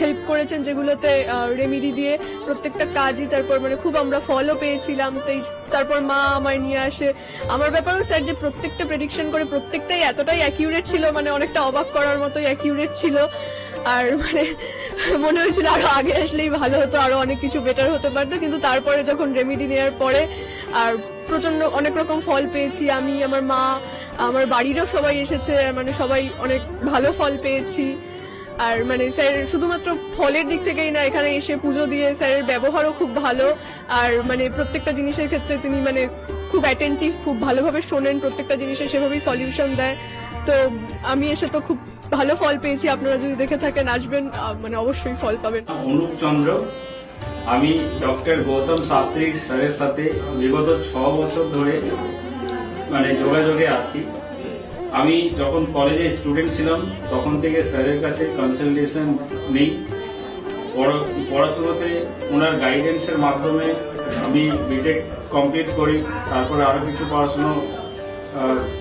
হেল্প করেছেন, যেগুলোতে রেমিডি দিয়ে প্রত্যেকটা কাজই তারপর মানে খুব আমরা ফলও পেয়েছিলাম। তারপর মা আমায় নিয়ে আসে। আমার ব্যাপারেও স্যার যে প্রত্যেকটা প্রেডিকশন করে প্রত্যেকটাই এতটাই অ্যাকিউরেট ছিল, মানে অনেকটা অবাক করার মতোই অ্যাকিউরেট ছিল। আর মানে মনে হয়েছিল আরো আগে আসলেই ভালো হতো, আরো অনেক কিছু বেটার হতে পারতো। কিন্তু তারপরে যখন রেমিডি নেওয়ার পরে আর প্রচন্ড অনেক রকম ফল পেয়েছি আমি, আমার মা, আমার বাড়িরও সবাই এসেছে, মানে সবাই অনেক ভালো ফল পেয়েছি। আর মানে স্যার শুধুমাত্র ফলের দিক থেকেই না, এখানে এসে পুজো দিয়ে স্যারের ব্যবহারও খুব ভালো। আর মানে প্রত্যেকটা জিনিসের ক্ষেত্রে তিনি মানে খুব অ্যাটেন্টিভ, খুব ভালোভাবে শোনেন, প্রত্যেকটা জিনিসের সেভাবেই সলিউশন দেয়। তো আমি এসে তো খুব ভালো ফল পেয়েছি। আপনারা যদি দেখে থাকেন, আসবেন, মানে অবশ্যই ফল পাবেন। অনুপ চন্দ্র, আমি ডক্টর গৌতম শাস্ত্রী স্যারের সাথে বিগত 6 বছর ধরে মানে যোগাযোগে আছি। আমি যখন কলেজে স্টুডেন্ট ছিলাম তখন থেকে স্যারের কাছে কনসালটেশন নেই। পড়াশোনাতে ওনার গাইডেন্সের মাধ্যমে আমি বিটেক কমপ্লিট করি, তারপরে আরো কিছু পড়াশোনা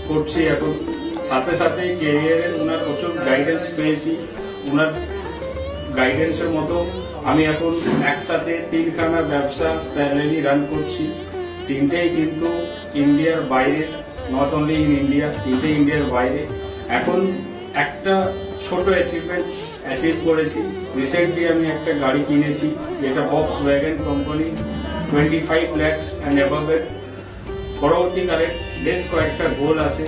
করছি এখন। সাথে সাথে ক্যারিয়ারে ওনার প্রচুর গাইডেন্স পেয়েছি। ওনার গাইডেন্সের মতো আমি এখন একসাথে 3খানা ব্যবসা প্যারালালি রান করছি। 3টেই কিন্তু ইন্ডিয়ার বাইরে, নট অনলি ইন ইন্ডিয়া, 3টে ইন্ডিয়ার বাইরে। এখন একটা ছোট অ্যাচিভ করেছি। রিসেন্টলি আমি একটা গাড়ি কিনেছি, যেটা box wagon company, 25 lakhs and above এর। পরবর্তীকালে বেশ কয়েকটা গোল আছে।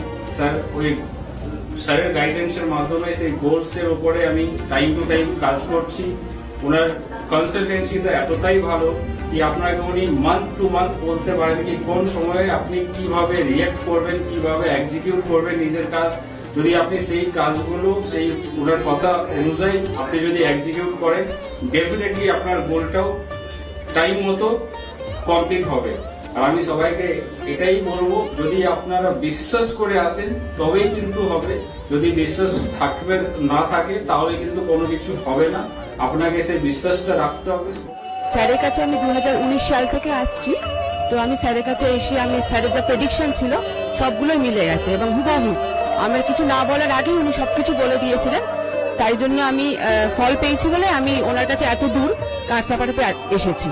স্যারের গাইডেন্সের মাধ্যমে সেই গোলস এর উপরে আমি টাইম টু টাইম কাজ করছি। ওনার কনসালটেন্সিটা এতটাই ভালো কি আপনাকে উনি মান্থ টু মান্থ বলতে পারেন কি কোন সময়ে আপনি কিভাবে রিয়েক্ট করবেন, কিভাবে এক্সিকিউট করবেন নিজের কাজ। যদি আপনি সেই কাজগুলো সেই ওনার কথা অনুযায়ী আপনি যদি এক্সিকিউট করেন, ডেফিনেটলি আপনার গোলটাও টাইম মতো কমপ্লিট হবে। আর আমি সবাইকে এটাই বলবো, যদি আপনারা বিশ্বাস করে আসেন তবেই কিন্তু হবে। যদি বিশ্বাস থাকবে না থাকে তাহলে কিন্তু কোনো কিছু হবে না। আপনাকে সেই বিশ্বাসটা রাখতে হবে। স্যারের কাছে আমি 2019 সাল থেকে আসছি। তো আমি স্যারের কাছে এসে আমি স্যারের যা প্রেডিকশন ছিল সবগুলোই মিলে গেছে এবং হুবহু আমার কিছু না বলার আগে উনি সবকিছু বলে দিয়েছিলেন। তাই জন্য আমি ফল পেয়েছি বলে আমি ওনার কাছে এত দূর কাঁচরাপাড়াতে এসেছি।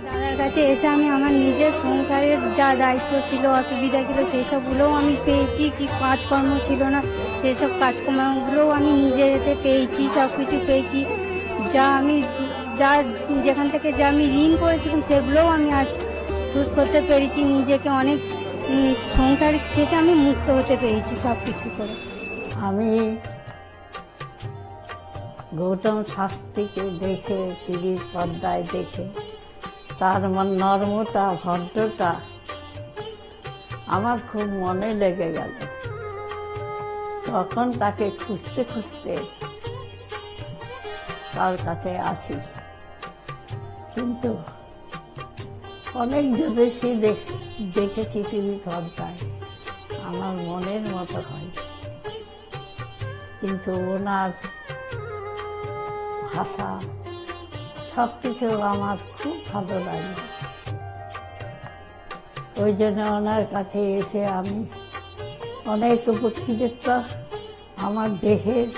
দাদার কাছে এসে আমি আমার নিজের সংসারের যা দায়িত্ব ছিল, অসুবিধা ছিল, সেই সবগুলোও আমি পেয়েছি। কি কাজকর্ম ছিল না, সেই সব কাজকর্মগুলোও আমি নিজেতে পেয়েছি, সবকিছু পেয়েছি। যেখান থেকে যা আমি ঋণ করেছিলাম সেগুলোও আমি আজ শোধ করতে পেরেছি। নিজেকে অনেক সংসার থেকে আমি মুক্ত হতে পেরেছি সবকিছু করে। আমি গৌতম শাস্ত্রীকে দেখে, টিভির পর্দায় দেখে তার নর্মতা, ভদ্রতা আমার খুব মনে লেগে গেল। তখন তাকে খুঁজতে খুঁজতে তার কাছে আসি। কিন্তু অনেক জ্যোতিষী দেখেছি টিভি পর্দায়, আমার মনের মতো হয়। কিন্তু ওনার ভাষা সবকিছু আমার খুব ভালো লাগে। ওই জন্য ওনার কাছে এসে আমি অনেক উপকৃত। আমার দেহের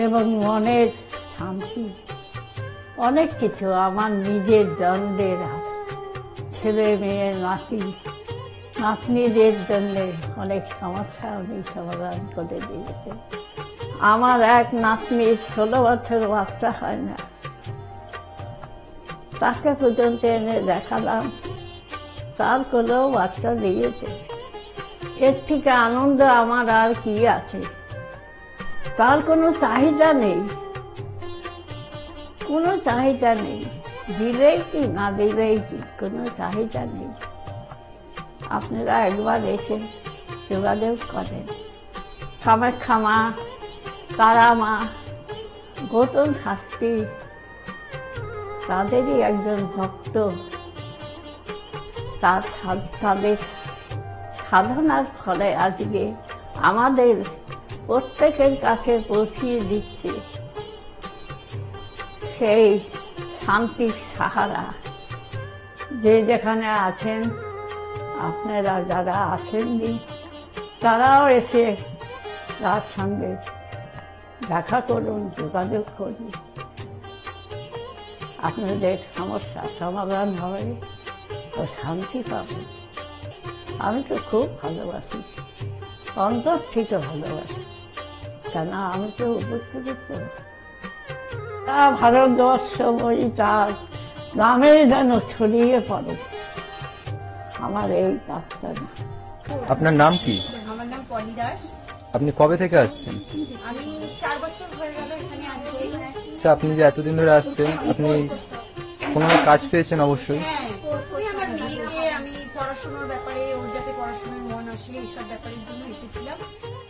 এবং মনের শান্তি, অনেক কিছু আমার নিজের জনদের, ছেলে মেয়ে, নাতনিদের জন্য অনেক সমস্যা উনি সমাধান করে দিয়েছে। আমার এক নাতনির 16 বছর বাচ্চা হয় না, তাকে পর্যন্ত এনে দেখালাম, তার কোলেও বাচ্চা দিয়েছে। এর থেকে আনন্দ আমার আর কি আছে? তার কোনো চাহিদা নেই, কোনো চাহিদা নেই। দিলেই কি না দিলেই কি, কোনো চাহিদা নেই। আপনারা একবার এসে যোগাযোগ করেন। কামাখ্যা মা, তারা মা, গৌতম শাস্ত্রী তাদেরই একজন ভক্ত। তাদের সাধনার ফলে আজকে আমাদের প্রত্যেকের কাছে পৌঁছিয়ে দিচ্ছে সেই শান্তির সাহারা। যে যেখানে আছেন, আপনারা যারা আসেননি তারাও এসে তার সঙ্গে দেখা করুন, যোগাযোগ করুন। আপনাদের সমস্যা সমাধান হবে ও শান্তি পাবে। আমি তো খুব ভালোবাসি, অন্তর থেকে ভালোবাসি, কেন আমি তো উপস্থিত। ভারতবর্ষ ওই তার নামে যেন ছড়িয়ে পড়ে আমার এই ডাক্তার। আপনার নাম কি? আমার নাম পলি দাস। আপনি কবে থেকে আসছেন? আমি 4 বছর হয়ে গেল এখানে আসছি। আচ্ছা, আপনি যে এতদিন ধরে আসছেন, আপনি কোনো কাজ পেয়েছেন? অবশ্যই। হ্যাঁ, প্রথমে আমার মেয়েকে আমি পড়াশোনার ব্যাপারে, ওর যাতে পড়াশোনায় মন আসে এইসব ব্যাপারের জন্য এসেছিলাম।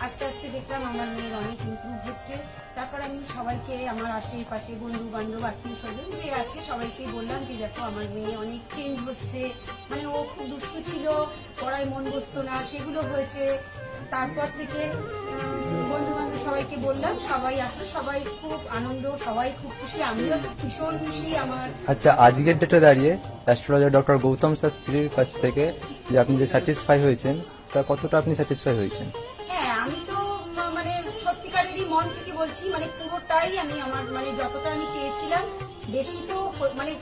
আস্তে আস্তে দেখলাম আমার মেয়ের অনেক ইমপ্রুভ হচ্ছে। তারপর আমি সবাইকে, আমার আশেপাশে বন্ধু বান্ধব আত্মীয় স্বজন যে আছে সবাইকে বললাম যে দেখো আমার মেয়ে অনেক চেঞ্জ হচ্ছে, মানে ও খুব দুষ্টু ছিল, পড়ায় মন বসতো না, সেগুলো হয়েছে। তারপর থেকে বন্ধু বান্ধব সবাইকে বললাম, সবাই আসলো, সবাই খুব আনন্দ, সবাই খুব খুশি, আমিও তো ভীষণ খুশি। আমার আচ্ছা, আজকের ডেটে দাঁড়িয়ে অ্যাস্ট্রোলজার ডক্টর গৌতম শাস্ত্রীর কাছ থেকে যে আপনি যে স্যাটিসফাই হয়েছেন, তা কতটা আপনি স্যাটিসফাই হয়েছেন? হ্যাঁ, আমি তো মানে সত্যিকারেরই মন থেকে বলছি, মানে পুরোটাই আমি আমার মানে যতটা আমি চেয়েছিলাম, বেশি তো মানে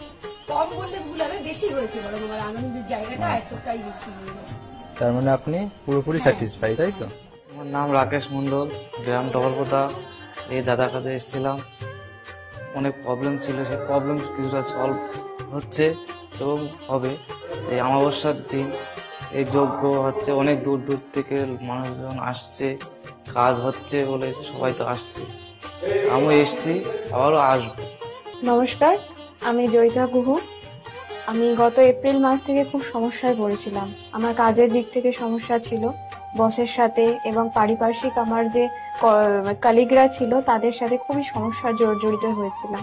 কম বললে ভুল হবে, বেশি হয়েছে, বরং আমার আনন্দের জায়গাটা এতটাই বেশি হয়েছে। তার মানে আপনি পুরোপুরি স্যাটিসফাই, তাই তো? আমার নাম রাকেশ মন্ডল, গ্রাম ডবলপোতা। এই দাদার কাছে এসেছিলাম, অনেক প্রবলেম ছিল, সেই প্রবলেম কিছুটা সলভ হচ্ছে এবং হবে। এই অমাবস্যার দিন এই যজ্ঞ হচ্ছে, অনেক দূর দূর থেকে মানুষজন আসছে, কাজ হচ্ছে বলে সবাই তো আসছে, আমিও এসছি, আবারও আসবো। নমস্কার, আমি জয়িতা গুহ। আমি গত এপ্রিল মাস থেকে খুব সমস্যায় পড়েছিলাম। আমার কাজের দিক থেকে সমস্যা ছিল, বসের সাথে এবং পারিপার্শ্বিক আমার যে কলিগরা ছিল তাদের সাথে খুবই সমস্যা জড়িত হয়েছিলাম।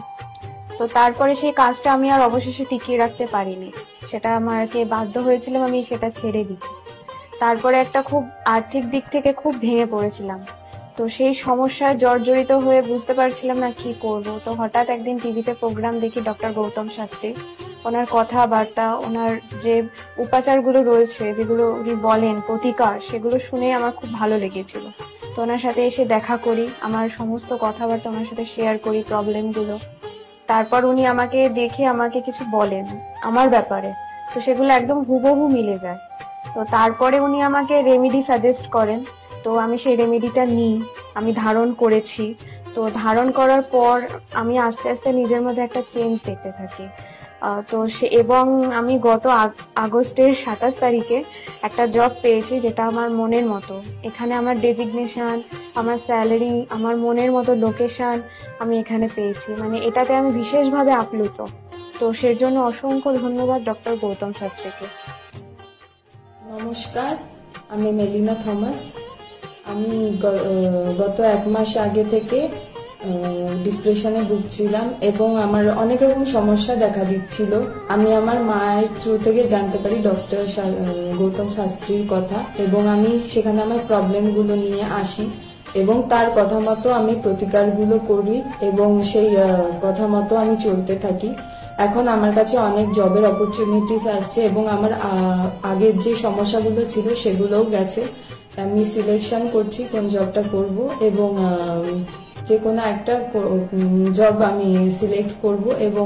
তো তারপরে সেই কাজটা আমি আর অবশেষে টিকিয়ে রাখতে পারিনি, সেটা আমাকে বাধ্য হয়েছিলাম আমি সেটা ছেড়ে দিতে। তারপরে একটা খুব আর্থিক দিক থেকে খুব ভেঙে পড়েছিলাম। তো সেই সমস্যায় জর্জরিত হয়ে বুঝতে পারছিলাম না কি করব। তো হঠাৎ একদিন টিভিতে প্রোগ্রাম দেখি ডক্টর গৌতম শাস্ত্রী, ওনার কথাবার্তা, ওনার যে উপাচারগুলো রয়েছে, যেগুলো উনি বলেন প্রতিকার, সেগুলো শুনে আমার খুব ভালো লেগেছিল। তো ওনার সাথে এসে দেখা করি, আমার সমস্ত কথাবার্তা ওনার সাথে শেয়ার করি, প্রবলেমগুলো। তারপর উনি আমাকে দেখে আমাকে কিছু বলেন আমার ব্যাপারে, তো সেগুলো একদম হুবহু মিলে যায়। তো তারপরে উনি আমাকে রেমেডি সাজেস্ট করেন, তো আমি সেই রেমেডিটা নিই, আমি ধারণ করেছি। তো ধারণ করার পর আমি আস্তে আস্তে নিজের মধ্যে একটা চেঞ্জ দেখতে থাকি। তো এবং আমি গত আগস্টের 27 তারিখে একটা জব পেয়েছি, যেটা আমার মনের মতো। এখানে আমার ডেজিগনেশন, আমার স্যালারি, আমার মনের মতো লোকেশন আমি এখানে পেয়েছি, মানে এটাতে আমি বিশেষভাবে আপ্লুত। তো সের জন্য অসংখ্য ধন্যবাদ ডক্টর গৌতম শাস্ত্রীকে। নমস্কার, আমি মেলিনা থমাস। আমি গত 1 মাস আগে থেকে ডিপ্রেশনে ভুগছিলাম এবং আমার অনেক রকম সমস্যা দেখা দিচ্ছিল। আমি আমার মায়ের থ্রু থেকে জানতে পারি ডক্টর গৌতম শাস্ত্রীর কথা, এবং আমি সেখানে আমার প্রবলেমগুলো নিয়ে আসি এবং তার কথা মতো আমি প্রতিকারগুলো করি এবং সেই কথা মতো আমি চলতে থাকি। এখন আমার কাছে অনেক জবের অপরচুনিটিস আসছে এবং আমার আগের যে সমস্যাগুলো ছিল সেগুলোও গেছে। আমি সিলেকশন করছি কোন জবটা করব এবং যে কোনো একটা জব আমি সিলেক্ট করব। এবং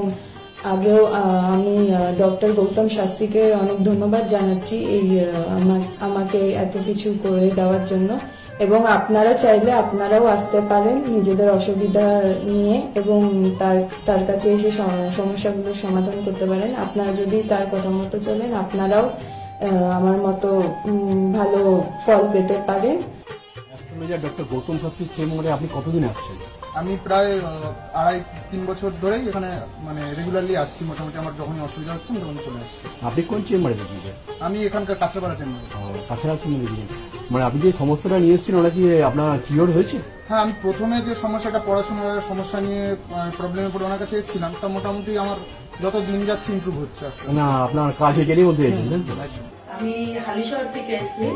আগেও আমি ডক্টর গৌতম শাস্ত্রীকে অনেক ধন্যবাদ জানাচ্ছি এই আমাকে এত কিছু করে দেওয়ার জন্য। এবং আপনারা চাইলে আপনারাও আসতে পারেন নিজেদের অসুবিধা নিয়ে এবং তার কাছে এসে সমস্যাগুলো সমাধান করতে পারেন। আপনারা যদি তার কথা মতো চলেন, আপনারাও আমার মতো ভালো ফল পেতে পারেন। অ্যাস্ট্রোলজার ডক্টর গৌতম শাস্ত্রীর চেম্বারে আপনি কতদিন আসছেন? আমি প্রায় 2.5-3 বছর ধরেই এখানে মানে রেগুলারলি আসছি। মোটামুটি আমার যখনই অসুবিধা হচ্ছে আমি তখন চলে আসছি। আপনি কোন চেম্বারে দেখেন? আমি এখানকার কাছাপাড়া চেম্বারে। কাছাড়া চেম্বারে দেখেন, মানে আপনি যে সমস্যাটা নিয়ে এসেছেন ওটা কি আপনার ক্লিয়ার হয়েছে? হ্যাঁ, আমি প্রথমে যে সমস্যাটা, পড়াশোনার সমস্যা নিয়ে প্রবলেমে পড়ে ওনার কাছে এসেছিলাম, তা মোটামুটি আমার যত দিন যাচ্ছে ইমপ্রুভ হচ্ছে। না, আপনার কাজে গেলেই বলতে চাইছেন? আমি হালিশহর থেকে এসেছি।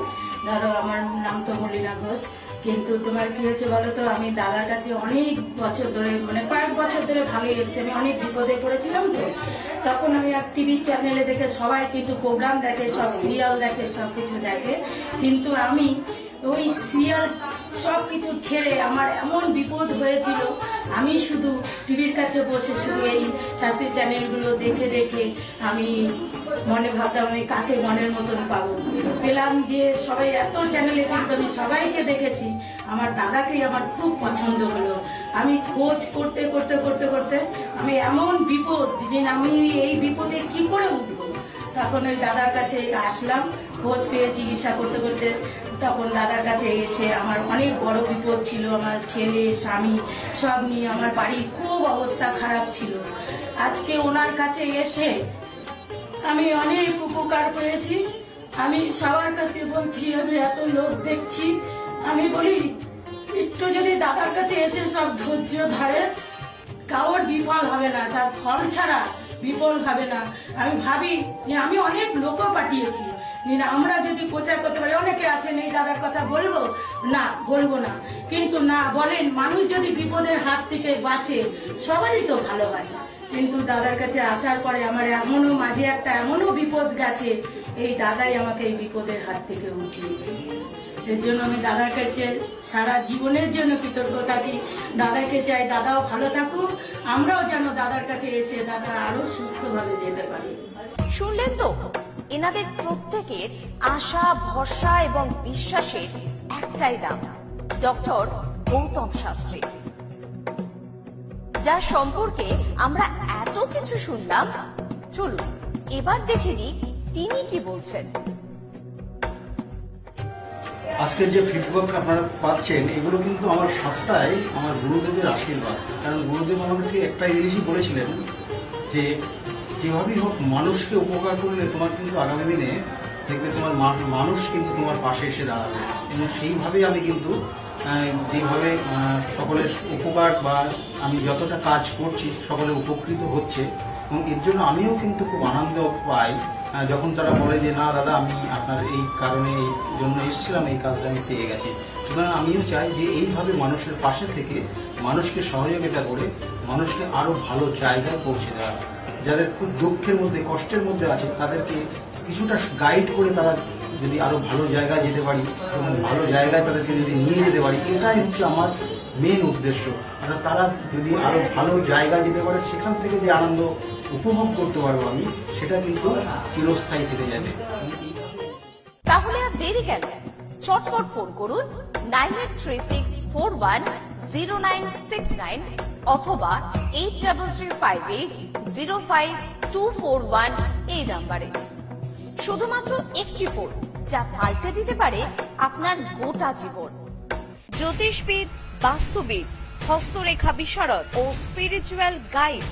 ধরো আমার নাম তো মলিনা ঘোষ, কিন্তু তোমার কি হয়েছে বলো তো, আমি দাদার কাছে অনেক বছর ধরে, মানে কয়েক বছর ধরে ভালোই এসেছি। আমি অনেক বিপদে পড়েছিলাম, তো তখন আমি এক টিভি চ্যানেলে দেখে, সবাই কিন্তু প্রোগ্রাম দেখে, সব সিরিয়াল দেখে, সবকিছু দেখে, কিন্তু আমি ওই সিরিয়াল সবকিছু ছেড়ে আমার এমন বিপদ হয়েছিল আমি শুধু টিভির কাছে বসে শুধু এই শাস্ত্রীয় চ্যানেলগুলো দেখে দেখে আমি মনে ভাবতাম আমি কাকে মনের মতন পাবো। পেলাম যে সবাই এত চ্যানেলে, কিন্তু আমি সবাইকে দেখেছি, আমার দাদাকেই আমার খুব পছন্দ হলো। আমি খোঁজ করতে করতে করতে করতে আমি এমন বিপদ যে আমি এই বিপদে কি করে উঠবো, তখন ওই দাদার কাছে আসলাম। খোঁজ পেয়ে চিকিৎসা করতে করতে তখন দাদার কাছে এসে আমার অনেক বড় বিপদ ছিল, আমার ছেলে স্বামী সব নিয়ে আমার বাড়ির খুব অবস্থা খারাপ ছিল। আজকে ওনার কাছে এসে আমি অনেক উপকার পেয়েছি। আমি সবার কাছে বলছি, আমি এত লোক দেখছি, আমি বলি একটু যদি দাদার কাছে এসে সব ধৈর্য ধরে, কারোর বিফল হবে না, তার ফল ছাড়া বিফল হবে না। আমি ভাবি যে আমি অনেক লোকও পাঠিয়েছি, আমরা যদি প্রচার করতে পারি, অনেকে আছেন এই দাদার কথা বলবো না, বলবো না, কিন্তু না বলেন, মানুষ যদি বিপদের হাত থেকে বাঁচে সবারই তো ভালো হয়। কিন্তু দাদার কাছে আসার পরে আমার এমনও মাঝে একটা এমনও বিপদ গেছে, এই দাদাই আমাকে এই বিপদের হাত থেকে উঠিয়েছে। এর জন্য আমি দাদার কাছে সারা জীবনের জন্য কৃতজ্ঞ থাকি। দাদাকে চাই দাদাও ভালো থাকুক, আমরাও যেন দাদার কাছে এসে দাদা আরো সুস্থভাবে যেতে পারি। শুনলেন তো, এনাদের প্রত্যেকের আশা, ভরসা এবং বিশ্বাসের একটাই নাম, ডক্টর গৌতম শাস্ত্রী, যার সম্পর্কে আমরা এত কিছু শুনলাম। চলুন এবার দেখে নিই তিনি কি বলছেন। আজকের যে ফিডব্যাক আপনারা পাচ্ছেন, এগুলো কিন্তু আমার সবটাই আমার গুরুদেবের আশীর্বাদ। কারণ গুরুদেব আমাদেরকে একটা জিনিসই বলেছিলেন যে যেভাবেই হোক মানুষকে উপকার করলে তোমার কিন্তু আগামী দিনে দেখবে তোমার মানুষ কিন্তু তোমার পাশে এসে দাঁড়াবে। এবং সেইভাবেই আমি কিন্তু যেভাবে সকলের উপকার বা আমি যতটা কাজ করছি সকলে উপকৃত হচ্ছে, এবং এর জন্য আমিও কিন্তু খুব আনন্দ পাই যখন তারা বলে যে না দাদা, আমি আপনার এই কারণে এই জন্য এসেছিলাম, এই কাজটা আমি পেয়ে গেছি। সুতরাং আমিও চাই যে এইভাবে মানুষের পাশে থেকে মানুষকে সহযোগিতা করে মানুষকে আরো ভালো জায়গায় পৌঁছে দেওয়া। যাদের খুব দুঃখের মধ্যে, কষ্টের মধ্যে আছে, তাদেরকে কিছুটা গাইড করে তারা যদি আরো ভালো জায়গায় যেতে পারি এবং ভালো জায়গায় তাদেরকে যদি নিয়ে যেতে পারি, এটাই হচ্ছে আমার মেন উদ্দেশ্য। অর্থাৎ তারা যদি আরো ভালো জায়গায় যেতে পারে, সেখান থেকে যে আনন্দ উপভোগ করতে পারবো আমি, সেটা কিন্তু চিরস্থায়ী থেকে যাবে। তাহলে আর দেরি কেন, চটপট ফোন করুন 9836410969 অথবা 8335805241 এই নাম্বারে। শুধুমাত্র একটি ফোন, যা পাল্টে দিতে পারে আপনার গোটা জীবন। জ্যোতিষবিদ, বাস্তুবিদ, হস্তরেখা বিশারদ ও spiritual guide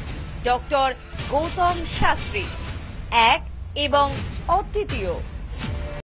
doctor Gautam Shastri, এক এবং অদ্বিতীয়।